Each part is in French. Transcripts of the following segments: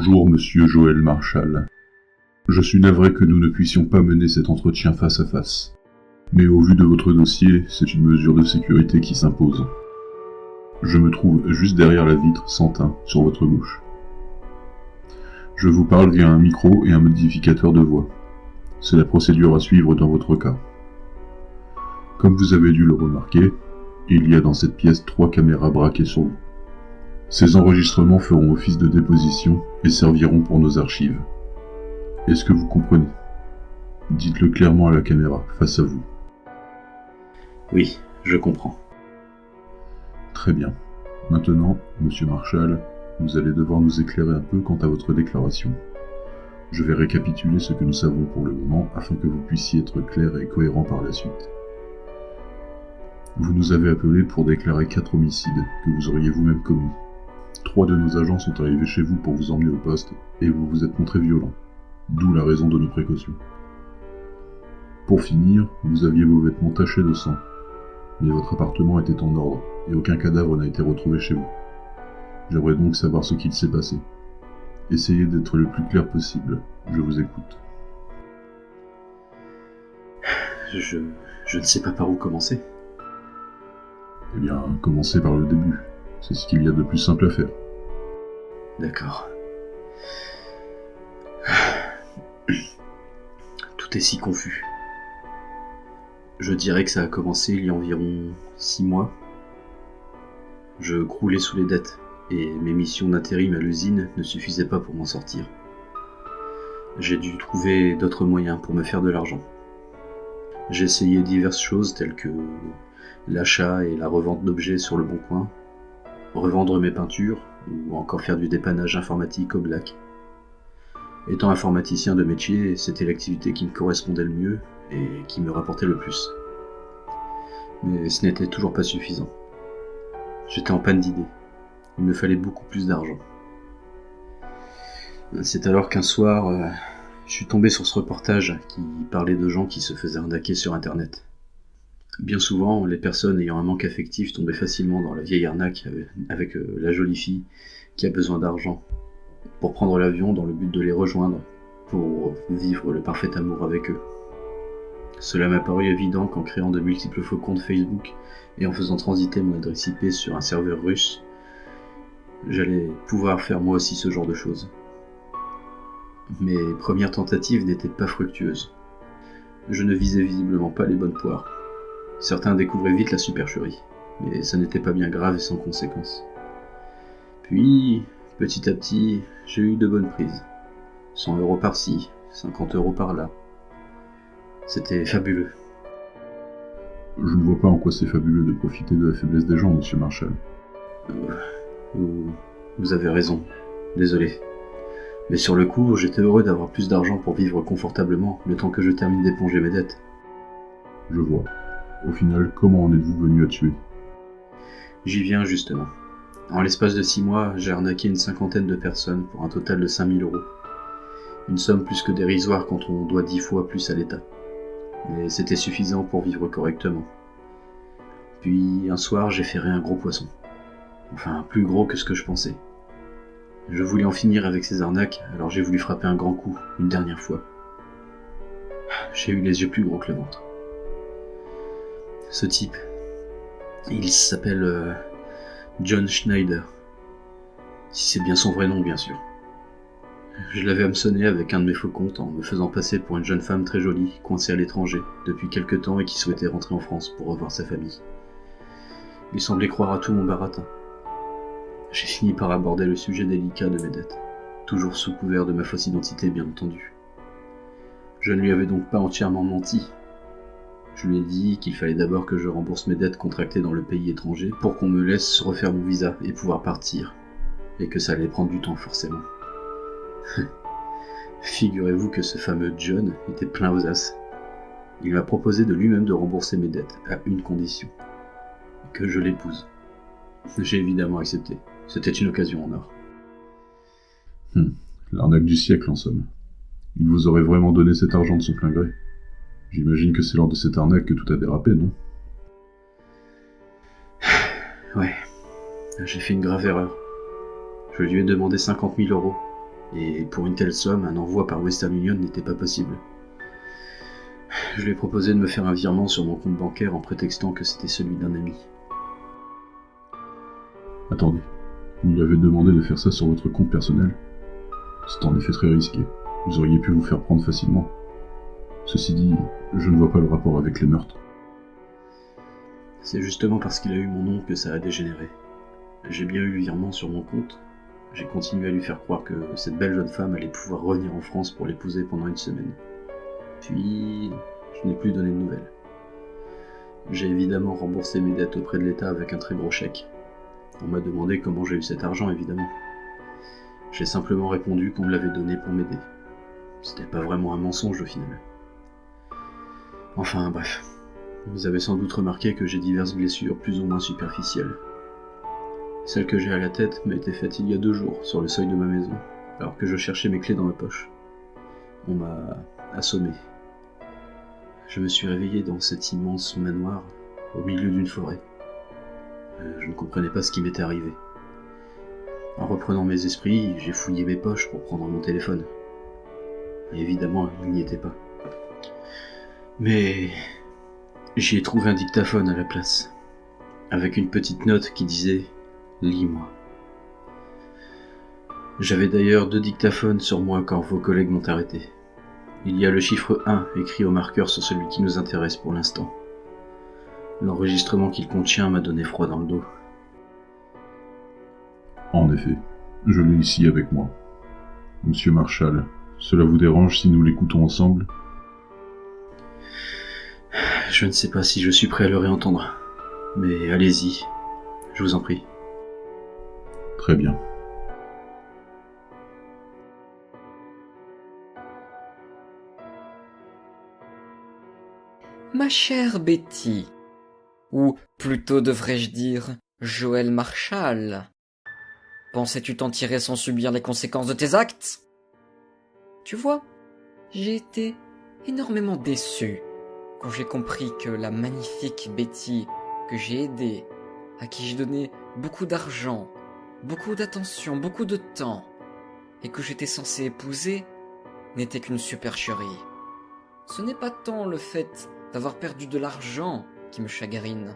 Bonjour, monsieur Joël Marshall. Je suis navré que nous ne puissions pas mener cet entretien face à face. Mais au vu de votre dossier, c'est une mesure de sécurité qui s'impose. Je me trouve juste derrière la vitre sans teint, sur votre gauche. Je vous parle via un micro et un modificateur de voix. C'est la procédure à suivre dans votre cas. Comme vous avez dû le remarquer, il y a dans cette pièce 3 caméras braquées sur vous. Ces enregistrements feront office de déposition et serviront pour nos archives. Est-ce que vous comprenez? Dites-le clairement à la caméra, face à vous. Oui, je comprends. Très bien. Maintenant, monsieur Marshall, vous allez devoir nous éclairer un peu quant à votre déclaration. Je vais récapituler ce que nous savons pour le moment afin que vous puissiez être clair et cohérent par la suite. Vous nous avez appelé pour déclarer 4 homicides que vous auriez vous-même commis. 3 de nos agents sont arrivés chez vous pour vous emmener au poste et vous vous êtes montré violent, d'où la raison de nos précautions. Pour finir, vous aviez vos vêtements tachés de sang, mais votre appartement était en ordre et aucun cadavre n'a été retrouvé chez vous. J'aimerais donc savoir ce qu'il s'est passé. Essayez d'être le plus clair possible, je vous écoute. Je ne sais pas par où commencer. Eh bien, commencez par le début. C'est ce qu'il y a de plus simple à faire. D'accord. Tout est si confus. Je dirais que ça a commencé il y a environ 6 mois. Je croulais sous les dettes, et mes missions d'intérim à l'usine ne suffisaient pas pour m'en sortir. J'ai dû trouver d'autres moyens pour me faire de l'argent. J'ai essayé diverses choses telles que l'achat et la revente d'objets sur le Bon Coin, revendre mes peintures, ou encore faire du dépannage informatique au black. Étant informaticien de métier, c'était l'activité qui me correspondait le mieux et qui me rapportait le plus. Mais ce n'était toujours pas suffisant. J'étais en panne d'idées. Il me fallait beaucoup plus d'argent. C'est alors qu'un soir, je suis tombé sur ce reportage qui parlait de gens qui se faisaient arnaquer sur Internet. Bien souvent, les personnes ayant un manque affectif tombaient facilement dans la vieille arnaque avec la jolie fille qui a besoin d'argent pour prendre l'avion dans le but de les rejoindre, pour vivre le parfait amour avec eux. Cela m'a paru évident qu'en créant de multiples faux comptes Facebook et en faisant transiter mon adresse IP sur un serveur russe, j'allais pouvoir faire moi aussi ce genre de choses. Mes premières tentatives n'étaient pas fructueuses. Je ne visais visiblement pas les bonnes poires. Certains découvraient vite la supercherie, mais ça n'était pas bien grave et sans conséquences. Puis, petit à petit, j'ai eu de bonnes prises. 100 € par-ci, 50 € par-là. C'était fabuleux. Je ne vois pas en quoi c'est fabuleux de profiter de la faiblesse des gens, monsieur Marshall. Vous avez raison, désolé. Mais sur le coup, j'étais heureux d'avoir plus d'argent pour vivre confortablement, le temps que je termine d'éponger mes dettes. Je vois. Au final, comment en êtes-vous venu à tuer? J'y viens justement. En l'espace de 6 mois, j'ai arnaqué une 50aine de personnes pour un total de 5 000 €. Une somme plus que dérisoire quand on doit 10 fois plus à l'État. Mais c'était suffisant pour vivre correctement. Puis un soir, j'ai ferré un gros poisson. Enfin, plus gros que ce que je pensais. Je voulais en finir avec ces arnaques, alors j'ai voulu frapper un grand coup, une dernière fois. J'ai eu les yeux plus gros que le ventre. Ce type, il s'appelle John Schneider. Si c'est bien son vrai nom, bien sûr. Je l'avais hameçonné avec un de mes faux comptes en me faisant passer pour une jeune femme très jolie, coincée à l'étranger, depuis quelque temps et qui souhaitait rentrer en France pour revoir sa famille. Il semblait croire à tout mon baratin. J'ai fini par aborder le sujet délicat de mes dettes, toujours sous couvert de ma fausse identité, bien entendu. Je ne lui avais donc pas entièrement menti. Je lui ai dit qu'il fallait d'abord que je rembourse mes dettes contractées dans le pays étranger pour qu'on me laisse refaire mon visa et pouvoir partir, et que ça allait prendre du temps forcément. Figurez-vous que ce fameux John était plein aux as. Il m'a proposé de lui-même de rembourser mes dettes, à une condition, que je l'épouse. J'ai évidemment accepté, c'était une occasion en or. L'arnaque du siècle en somme. Il vous aurait vraiment donné cet argent de son plein gré. J'imagine que c'est lors de cette arnaque que tout a dérapé, non? Ouais, j'ai fait une grave erreur. Je lui ai demandé 50 000 €, Et pour une telle somme, un envoi par Western Union n'était pas possible. Je lui ai proposé de me faire un virement sur mon compte bancaire en prétextant que c'était celui d'un ami. Attendez, vous lui avez demandé de faire ça sur votre compte personnel? C'est en effet très risqué. Vous auriez pu vous faire prendre facilement. Ceci dit, je ne vois pas le rapport avec les meurtres. C'est justement parce qu'il a eu mon nom que ça a dégénéré. J'ai bien eu le virement sur mon compte. J'ai continué à lui faire croire que cette belle jeune femme allait pouvoir revenir en France pour l'épouser pendant une semaine. Puis, je n'ai plus donné de nouvelles. J'ai évidemment remboursé mes dettes auprès de l'État avec un très gros chèque. On m'a demandé comment j'ai eu cet argent, évidemment. J'ai simplement répondu qu'on me l'avait donné pour m'aider. C'était pas vraiment un mensonge au final. Enfin, bref. Vous avez sans doute remarqué que j'ai diverses blessures plus ou moins superficielles. Celle que j'ai à la tête m'a été faite il y a 2 jours, sur le seuil de ma maison, alors que je cherchais mes clés dans ma poche. On m'a assommé. Je me suis réveillé dans cet immense manoir, au milieu d'une forêt. Je ne comprenais pas ce qui m'était arrivé. En reprenant mes esprits, j'ai fouillé mes poches pour prendre mon téléphone. Et évidemment, il n'y était pas. Mais j'y ai trouvé un dictaphone à la place, avec une petite note qui disait « Lis-moi ». J'avais d'ailleurs 2 dictaphones sur moi quand vos collègues m'ont arrêté. Il y a le chiffre 1 écrit au marqueur sur celui qui nous intéresse pour l'instant. L'enregistrement qu'il contient m'a donné froid dans le dos. En effet, je l'ai ici avec moi. Monsieur Marshall, cela vous dérange si nous l'écoutons ensemble? Je ne sais pas si je suis prêt à le réentendre, mais allez-y, je vous en prie. Très bien. Ma chère Betty, ou plutôt devrais-je dire Joël Marshall, pensais-tu t'en tirer sans subir les conséquences de tes actes? Tu vois, j'ai été énormément déçu quand j'ai compris que la magnifique Betty que j'ai aidée, à qui j'ai donné beaucoup d'argent, beaucoup d'attention, beaucoup de temps, et que j'étais censé épouser, n'était qu'une supercherie. Ce n'est pas tant le fait d'avoir perdu de l'argent qui me chagrine.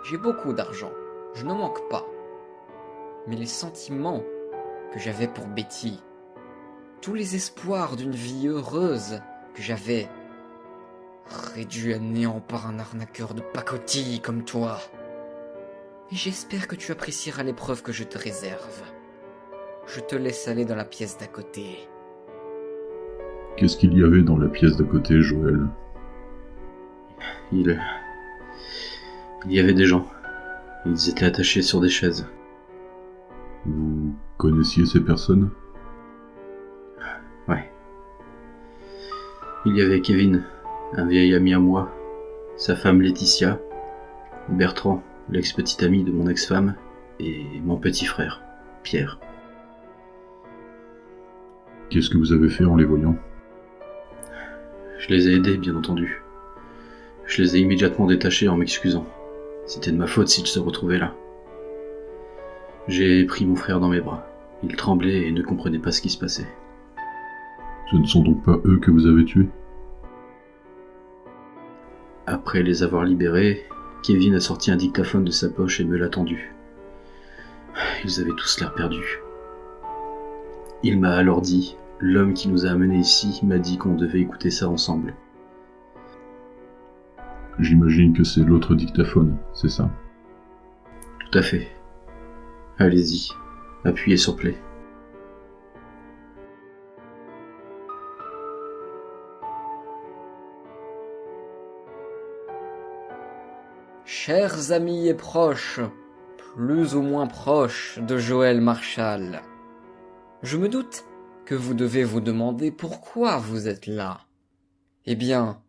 J'ai beaucoup d'argent, je n'en manque pas. Mais les sentiments que j'avais pour Betty, tous les espoirs d'une vie heureuse que j'avais, réduits à néant par un arnaqueur de pacotille comme toi. Et j'espère que tu apprécieras l'épreuve que je te réserve. Je te laisse aller dans la pièce d'à côté. Qu'est-ce qu'il y avait dans la pièce d'à côté, Joël? Il y avait des gens. Ils étaient attachés sur des chaises. Vous connaissiez ces personnes? Ouais. Il y avait Kevin, un vieil ami à moi, sa femme Laetitia, Bertrand, l'ex-petit ami de mon ex-femme, et mon petit frère, Pierre. Qu'est-ce que vous avez fait en les voyant? Je les ai aidés, bien entendu. Je les ai immédiatement détachés en m'excusant. C'était de ma faute s'ils se retrouvaient là. J'ai pris mon frère dans mes bras. Il tremblait et ne comprenait pas ce qui se passait. Ce ne sont donc pas eux que vous avez tués? Après les avoir libérés, Kevin a sorti un dictaphone de sa poche et me l'a tendu. Ils avaient tous l'air perdus. Il m'a alors dit, l'homme qui nous a amenés ici m'a dit qu'on devait écouter ça ensemble. J'imagine que c'est l'autre dictaphone, c'est ça? Tout à fait. Allez-y, appuyez sur play. Chers amis et proches, plus ou moins proches de Joël Marshall, je me doute que vous devez vous demander pourquoi vous êtes là. Eh bien,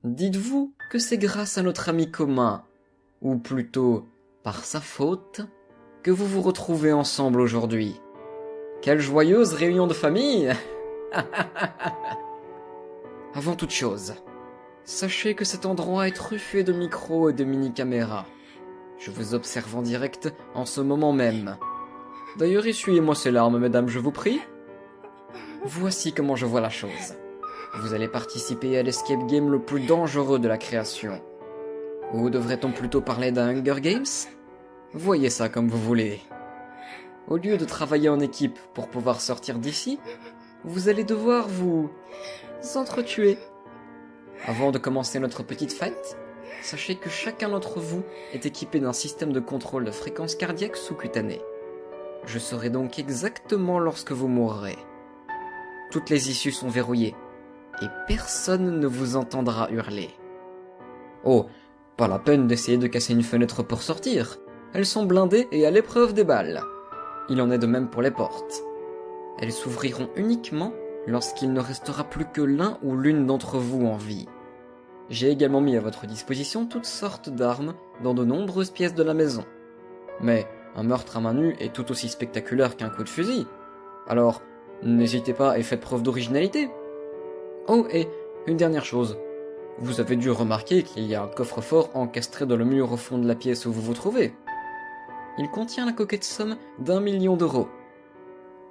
dites-vous que c'est grâce à notre ami commun, ou plutôt par sa faute, que vous vous retrouvez ensemble aujourd'hui. Quelle joyeuse réunion de famille! Avant toute chose, sachez que cet endroit est truffé de micros et de mini-caméras. Je vous observe en direct en ce moment même. D'ailleurs, essuyez-moi ces larmes, mesdames, je vous prie. Voici comment je vois la chose. Vous allez participer à l'escape game le plus dangereux de la création. Ou devrait-on plutôt parler d'un Hunger Games? Voyez ça comme vous voulez. Au lieu de travailler en équipe pour pouvoir sortir d'ici, vous allez devoir vous entretuer. Avant de commencer notre petite fête, sachez que chacun d'entre vous est équipé d'un système de contrôle de fréquence cardiaque sous-cutanée. Je saurai donc exactement lorsque vous mourrez. Toutes les issues sont verrouillées, et personne ne vous entendra hurler. Oh, pas la peine d'essayer de casser une fenêtre pour sortir. Elles sont blindées et à l'épreuve des balles. Il en est de même pour les portes. Elles s'ouvriront uniquement lorsqu'il ne restera plus que l'un ou l'une d'entre vous en vie. J'ai également mis à votre disposition toutes sortes d'armes dans de nombreuses pièces de la maison. Mais un meurtre à main nue est tout aussi spectaculaire qu'un coup de fusil. Alors, n'hésitez pas et faites preuve d'originalité. Oh, et une dernière chose. Vous avez dû remarquer qu'il y a un coffre-fort encastré dans le mur au fond de la pièce où vous vous trouvez. Il contient la coquette somme d'1 million d'euros.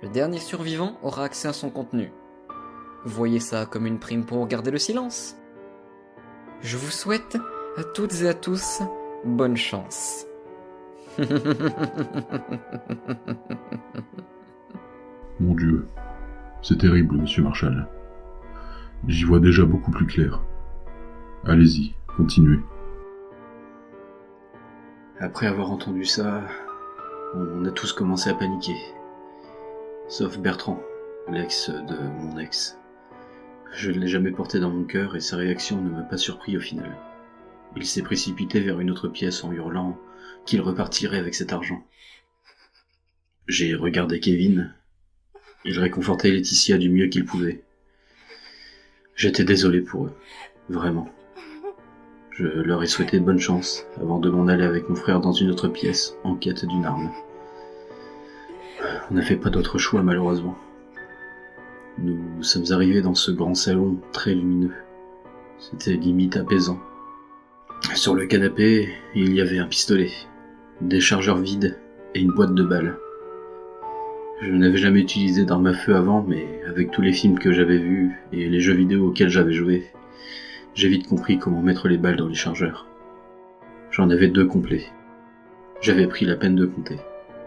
Le dernier survivant aura accès à son contenu. Voyez ça comme une prime pour garder le silence. Je vous souhaite à toutes et à tous bonne chance. Mon Dieu, c'est terrible, monsieur Marshall. J'y vois déjà beaucoup plus clair. Allez-y, continuez. Après avoir entendu ça, on a tous commencé à paniquer. Sauf Bertrand, l'ex de mon ex. Je ne l'ai jamais porté dans mon cœur et sa réaction ne m'a pas surpris au final. Il s'est précipité vers une autre pièce en hurlant qu'il repartirait avec cet argent. J'ai regardé Kevin. Il réconfortait Laetitia du mieux qu'il pouvait. J'étais désolé pour eux, vraiment. Je leur ai souhaité bonne chance avant de m'en aller avec mon frère dans une autre pièce en quête d'une arme. On n'a fait pas d'autre choix malheureusement. Nous sommes arrivés dans ce grand salon très lumineux. C'était limite apaisant. Sur le canapé, il y avait un pistolet, des chargeurs vides et une boîte de balles. Je n'avais jamais utilisé d'arme à feu avant, mais avec tous les films que j'avais vus et les jeux vidéo auxquels j'avais joué, j'ai vite compris comment mettre les balles dans les chargeurs. J'en avais 2 complets. J'avais pris la peine de compter.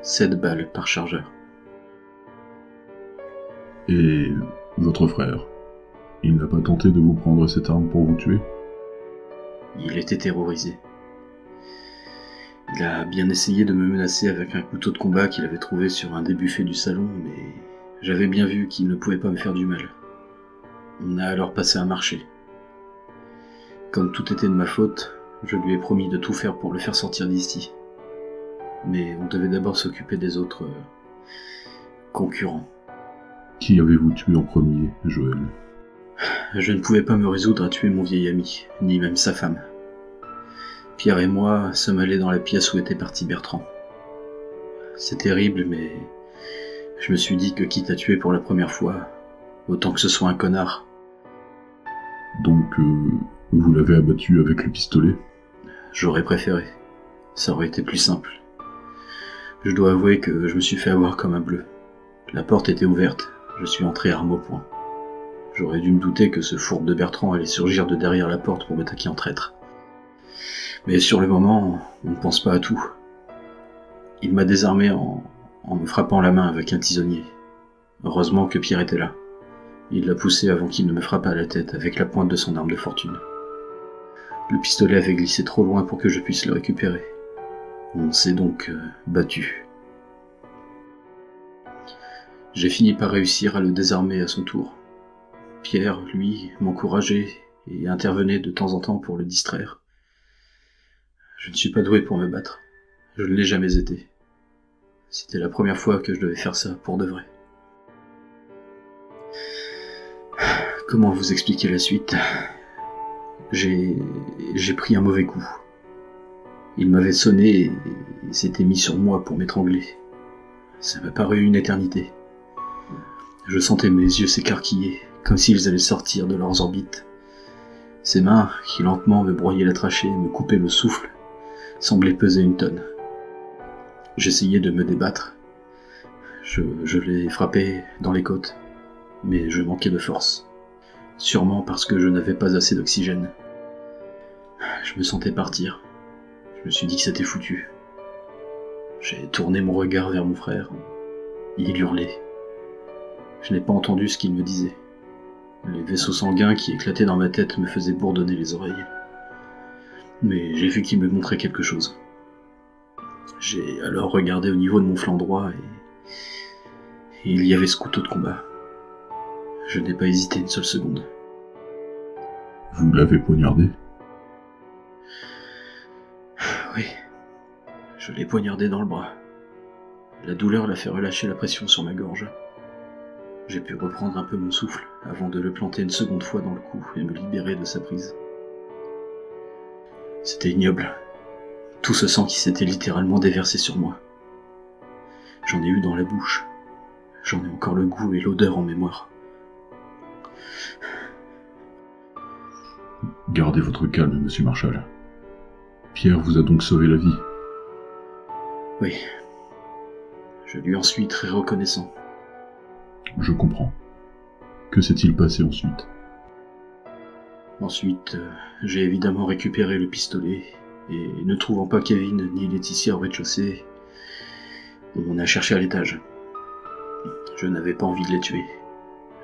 7 balles par chargeur. Et votre frère, il n'a pas tenté de vous prendre cette arme pour vous tuer? Il était terrorisé. Il a bien essayé de me menacer avec un couteau de combat qu'il avait trouvé sur un des buffets du salon, mais j'avais bien vu qu'il ne pouvait pas me faire du mal. On a alors passé un marché. Comme tout était de ma faute, je lui ai promis de tout faire pour le faire sortir d'ici. Mais on devait d'abord s'occuper des autres concurrents. Qui avez-vous tué en premier, Joël? Je ne pouvais pas me résoudre à tuer mon vieil ami, ni même sa femme. Pierre et moi sommes allés dans la pièce où était parti Bertrand. C'est terrible, mais je me suis dit que quitte à tuer pour la première fois, autant que ce soit un connard. Donc, vous l'avez abattu avec le pistolet? J'aurais préféré. Ça aurait été plus simple. Je dois avouer que je me suis fait avoir comme un bleu. La porte était ouverte, je suis entré arme au poing. J'aurais dû me douter que ce fourbe de Bertrand allait surgir de derrière la porte pour m'attaquer en traître. Mais sur le moment, on ne pense pas à tout. Il m'a désarmé en me frappant la main avec un tisonnier. Heureusement que Pierre était là. Il l'a poussé avant qu'il ne me frappât à la tête avec la pointe de son arme de fortune. Le pistolet avait glissé trop loin pour que je puisse le récupérer. On s'est donc battu. J'ai fini par réussir à le désarmer à son tour. Pierre, lui, m'encourageait et intervenait de temps en temps pour le distraire. Je ne suis pas doué pour me battre. Je ne l'ai jamais été. C'était la première fois que je devais faire ça pour de vrai. Comment vous expliquer la suite? J'ai pris un mauvais coup. Il m'avait sonné et s'était mis sur moi pour m'étrangler. Ça m'a paru une éternité. Je sentais mes yeux s'écarquiller, comme s'ils allaient sortir de leurs orbites. Ses mains, qui lentement me broyaient la trachée, me coupaient le souffle, semblaient peser une tonne. J'essayais de me débattre. Je l'ai frappé dans les côtes. mais je manquais de force. Sûrement parce que je n'avais pas assez d'oxygène. Je me sentais partir. Je me suis dit que c'était foutu. J'ai tourné mon regard vers mon frère. Il hurlait. Je n'ai pas entendu ce qu'il me disait. Les vaisseaux sanguins qui éclataient dans ma tête me faisaient bourdonner les oreilles. Mais j'ai vu qu'il me montrait quelque chose. J'ai alors regardé au niveau de mon flanc droit et il y avait ce couteau de combat. Je n'ai pas hésité une seule seconde. Vous l'avez poignardé? Oui, je l'ai poignardé dans le bras. La douleur l'a fait relâcher la pression sur ma gorge. J'ai pu reprendre un peu mon souffle avant de le planter une seconde fois dans le cou et me libérer de sa prise. C'était ignoble. Tout ce sang qui s'était littéralement déversé sur moi. J'en ai eu dans la bouche. J'en ai encore le goût et l'odeur en mémoire. Gardez votre calme, monsieur Marshall. Pierre vous a donc sauvé la vie? Oui. Je lui en suis très reconnaissant. Je comprends. Que s'est-il passé ensuite? Ensuite, j'ai évidemment récupéré le pistolet, et ne trouvant pas Kevin ni Laetitia au rez-de-chaussée, on a cherché à l'étage. Je n'avais pas envie de les tuer.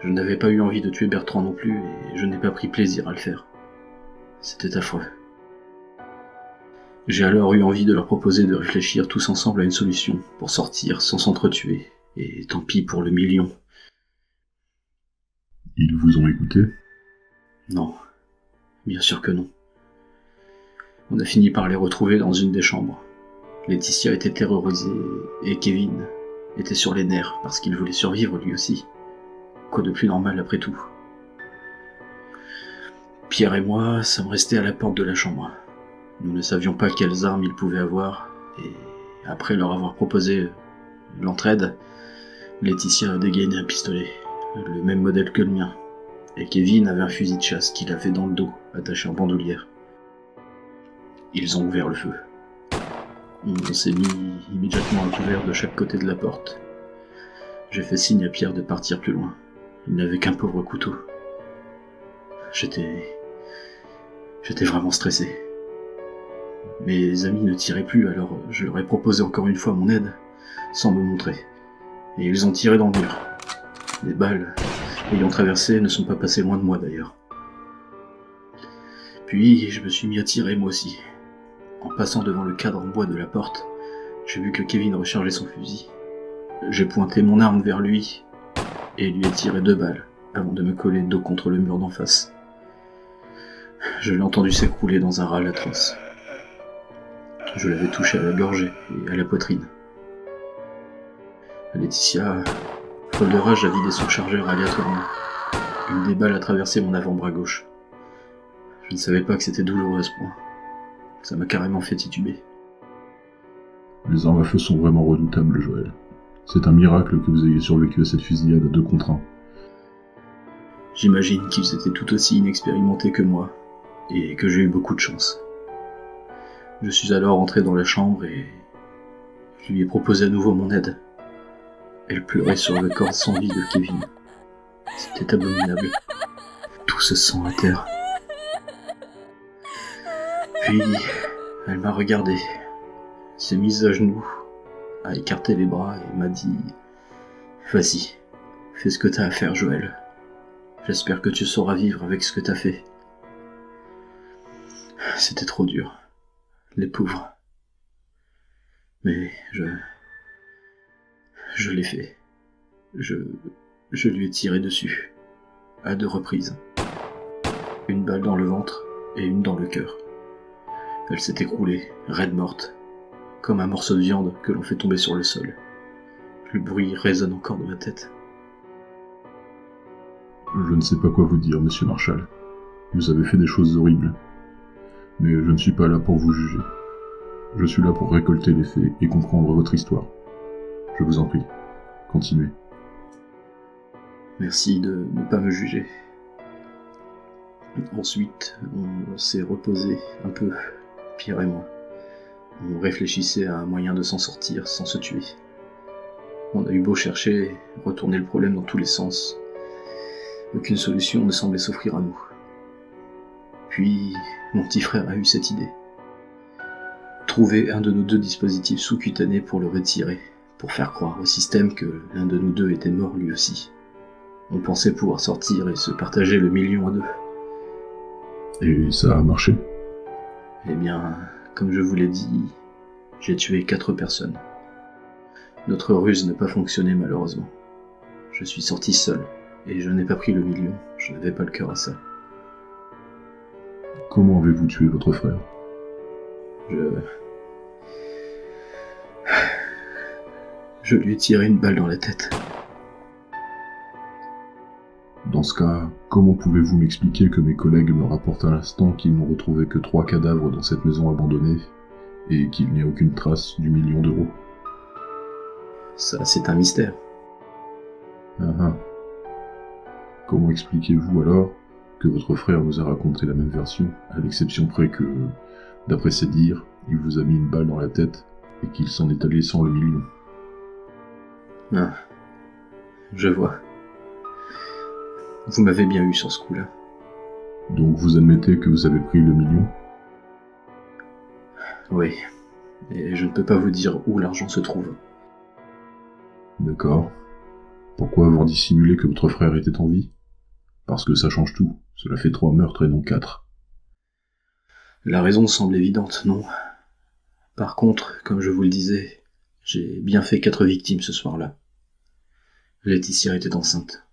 Je n'avais pas eu envie de tuer Bertrand non plus, et je n'ai pas pris plaisir à le faire. C'était affreux. J'ai alors eu envie de leur proposer de réfléchir tous ensemble à une solution pour sortir sans s'entretuer, et tant pis pour le million. Ils vous ont écouté? Non, bien sûr que non. On a fini par les retrouver dans une des chambres. Laetitia était terrorisée, et Kevin était sur les nerfs parce qu'il voulait survivre lui aussi. Quoi de plus normal après tout? Pierre et moi sommes restés à la porte de la chambre. Nous ne savions pas quelles armes ils pouvaient avoir, et après leur avoir proposé l'entraide, Laetitia a dégainé un pistolet, le même modèle que le mien, et Kevin avait un fusil de chasse qu'il avait dans le dos, attaché en bandoulière. Ils ont ouvert le feu. On s'est mis immédiatement à couvert de chaque côté de la porte. J'ai fait signe à Pierre de partir plus loin. Il n'avait qu'un pauvre couteau. J'étais vraiment stressé. Mes amis ne tiraient plus, alors je leur ai proposé encore une fois mon aide, sans me montrer. Et ils ont tiré dans le mur. Les balles, ayant traversé, ne sont pas passées loin de moi d'ailleurs. Puis je me suis mis à tirer moi aussi. En passant devant le cadre en bois de la porte, j'ai vu que Kevin rechargeait son fusil. J'ai pointé mon arme vers lui et lui ai tiré 2 balles avant de me coller dos contre le mur d'en face. Je l'ai entendu s'écrouler dans un râle atroce. Je l'avais touché à la gorge et à la poitrine. Laetitia, folle de rage, a vidé son chargeur aléatoirement. Une des balles a traversé mon avant-bras gauche. Je ne savais pas que c'était douloureux à ce point. Ça m'a carrément fait tituber. Les armes à feu sont vraiment redoutables, Joël. C'est un miracle que vous ayez survécu à cette fusillade à 2 contre 1. J'imagine qu'ils étaient tout aussi inexpérimentés que moi, et que j'ai eu beaucoup de chance. Je suis alors entré dans la chambre et je lui ai proposé à nouveau mon aide. Elle pleurait sur le corps sans vie de Kevin. C'était abominable. Tout ce sang à terre. Puis, elle m'a regardé, s'est mise à genoux, a écarté les bras et m'a dit « Vas-y, fais ce que t'as à faire, Joël. J'espère que tu sauras vivre avec ce que t'as fait. » C'était trop dur, les pauvres. Mais je l'ai fait. Je lui ai tiré dessus, à 2 reprises. Une balle dans le ventre et une dans le cœur. Elle s'est écroulée, raide morte, comme un morceau de viande que l'on fait tomber sur le sol. Le bruit résonne encore dans ma tête. Je ne sais pas quoi vous dire, monsieur Marshall. Vous avez fait des choses horribles. Mais je ne suis pas là pour vous juger. Je suis là pour récolter les faits et comprendre votre histoire. Je vous en prie, continuez. Merci de ne pas me juger. Ensuite, on s'est reposé un peu, Pierre et moi. On réfléchissait à un moyen de s'en sortir sans se tuer. On a eu beau chercher, retourner le problème dans tous les sens. Aucune solution ne semblait s'offrir à nous. Puis, mon petit frère a eu cette idée. Trouver un de nos 2 dispositifs sous-cutanés pour le retirer, pour faire croire au système que l'un de nous 2 était mort lui aussi. On pensait pouvoir sortir et se partager le million à 2. Et ça a marché? Eh bien, comme je vous l'ai dit, j'ai tué 4 personnes. Notre ruse n'a pas fonctionné malheureusement. Je suis sorti seul, et je n'ai pas pris le million, je n'avais pas le cœur à ça. Comment avez-vous tué votre frère? Je lui ai tiré une balle dans la tête. Dans ce cas, comment pouvez-vous m'expliquer que mes collègues me rapportent à l'instant qu'ils n'ont retrouvé que 3 cadavres dans cette maison abandonnée, et qu'il n'y a aucune trace du million d'euros? Ça, c'est un mystère. Comment expliquez-vous alors que votre frère nous a raconté la même version, à l'exception près que, d'après ses dires, il vous a mis une balle dans la tête et qu'il s'en est allé sans le million? Je vois. Vous m'avez bien eu sur ce coup-là. Donc vous admettez que vous avez pris le million? Oui, et je ne peux pas vous dire où l'argent se trouve. D'accord. Pourquoi avoir dissimulé que votre frère était en vie? Parce que ça change tout. Cela fait 3 meurtres et non 4. La raison semble évidente, non? Par contre, comme je vous le disais, j'ai bien fait 4 victimes ce soir-là. Laetitia était enceinte.